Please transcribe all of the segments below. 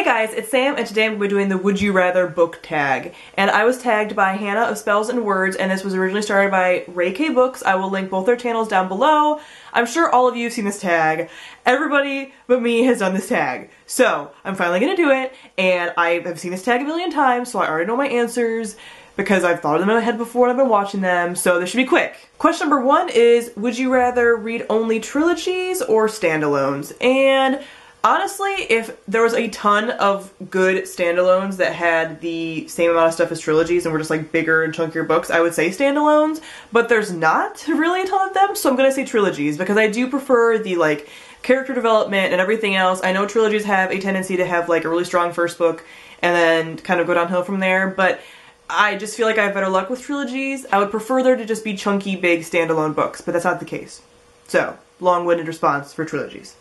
guys, it's Sam, and today I'm going to be doing the Would You Rather book tag. And I was tagged by Hannah of Spells and Words, and this was originally started by Ray K Books. I will link both their channels down below. I'm sure all of you have seen this tag. Everybody but me has done this tag. So, I'm finally going to do it, and I have seen this tag a million times, so I already know my answers, because I've thought of them in my head before and I've been watching them, so this should be quick. Question number 1 is, would you rather read only trilogies or standalones? And honestly, if there was a ton of good standalones that had the same amount of stuff as trilogies and were just like bigger and chunkier books, I would say standalones, but there's not really a ton of them, so I'm gonna say trilogies because I do prefer the like character development and everything else. I know trilogies have a tendency to have like a really strong first book and then kind of go downhill from there, but I just feel like I have better luck with trilogies. I would prefer there to just be chunky, big standalone books, but that's not the case. So, long-winded response for trilogies.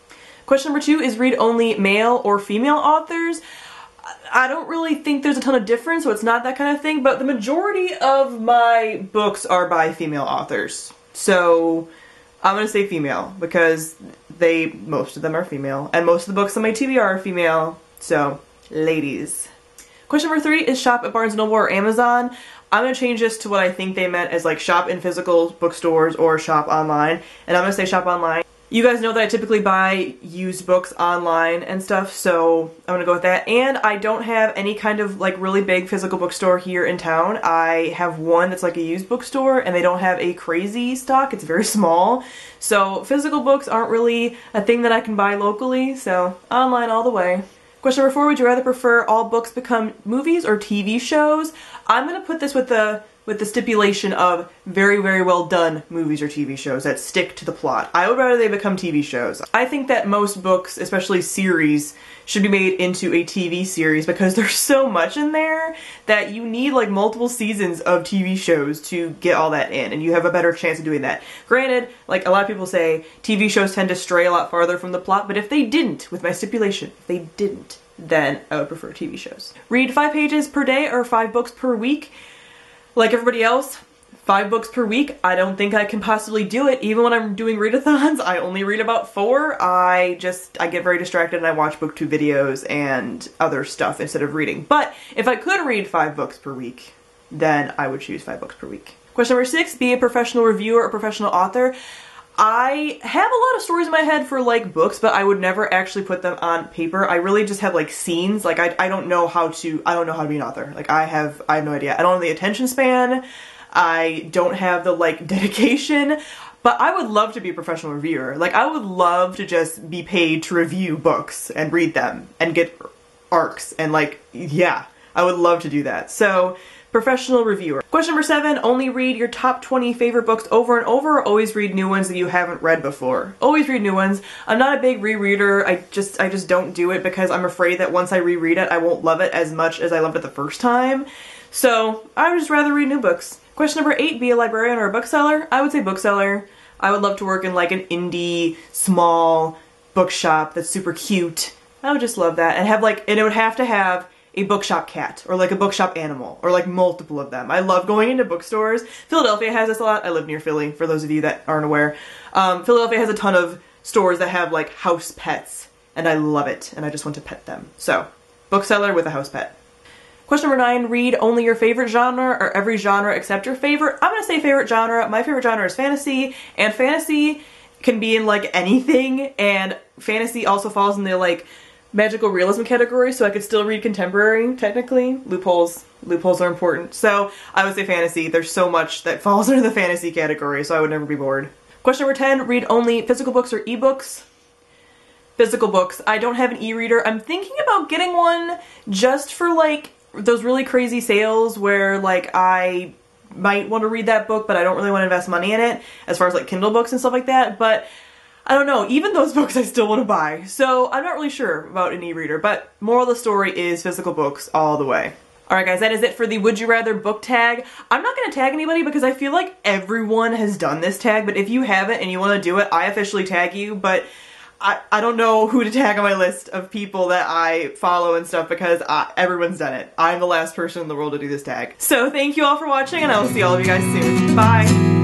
Question number 2 is read only male or female authors. I don't really think there's a ton of difference, so it's not that kind of thing, but the majority of my books are by female authors. So I'm gonna say female because most of them are female, and most of the books on my TBR are female, so ladies. Question number 3 is shop at Barnes & Noble or Amazon. I'm gonna change this to what I think they meant as like shop in physical bookstores or shop online, and I'm gonna say shop online. You guys know that I typically buy used books online and stuff, so I'm gonna go with that. And I don't have any kind of like really big physical bookstore here in town. I have one that's like a used bookstore, and they don't have a crazy stock. It's very small. So physical books aren't really a thing that I can buy locally, so online all the way. Question number 4, would you rather prefer all books become movies or TV shows? I'm gonna put this with the stipulation of very, very well done movies or TV shows that stick to the plot. I would rather they become TV shows. I think that most books, especially series, should be made into a TV series because there's so much in there that you need like multiple seasons of TV shows to get all that in, and you have a better chance of doing that. Granted, like a lot of people say, TV shows tend to stray a lot farther from the plot, but if they didn't, with my stipulation, if they didn't, then I would prefer TV shows. Read 5 pages per day or 5 books per week. Like everybody else, 5 books per week, I don't think I can possibly do it. Even when I'm doing readathons, I only read about 4. I get very distracted and I watch Booktube videos and other stuff instead of reading. But if I could read 5 books per week, then I would choose 5 books per week. Question number 6, be a professional reviewer or professional author. I have a lot of stories in my head for like books, but I would never actually put them on paper. I really just have like scenes. Like I don't know how to be an author. Like I have no idea. I don't have the attention span. I don't have the like dedication, but I would love to be a professional reviewer. Like I would love to just be paid to review books and read them and get arcs and like, yeah, I would love to do that. So professional reviewer. Question number 7, only read your top 20 favorite books over and over, or always read new ones that you haven't read before? Always read new ones. I'm not a big rereader. I just don't do it because I'm afraid that once I reread it, I won't love it as much as I loved it the first time. So I would just rather read new books. Question number 8, be a librarian or a bookseller? I would say bookseller. I would love to work in like an indie, small bookshop that's super cute. I would just love that, and it would have to have a bookshop cat, or like a bookshop animal, or like multiple of them. I love going into bookstores. Philadelphia has this a lot. I live near Philly, for those of you that aren't aware. Philadelphia has a ton of stores that have like house pets, and I love it, and I just want to pet them. So, bookseller with a house pet. Question number 9, read only your favorite genre or every genre except your favorite? I'm gonna say favorite genre. My favorite genre is fantasy, and fantasy can be in like anything, and fantasy also falls in the like magical realism category, so I could still read contemporary, technically. Loopholes are important. So I would say fantasy. There's so much that falls under the fantasy category, so I would never be bored. Question number 10, read only physical books or ebooks? Physical books. I don't have an e-reader. I'm thinking about getting one just for like those really crazy sales where like I might want to read that book, but I don't really want to invest money in it, as far as like Kindle books and stuff like that, but I don't know, even those books I still want to buy, so I'm not really sure about an e-reader, but moral of the story is physical books all the way. Alright guys, that is it for the Would You Rather book tag. I'm not going to tag anybody because I feel like everyone has done this tag, but if you haven't and you want to do it, I officially tag you, but I don't know who to tag on my list of people that I follow and stuff because everyone's done it. I'm the last person in the world to do this tag. So thank you all for watching, and I will see all of you guys soon. Bye!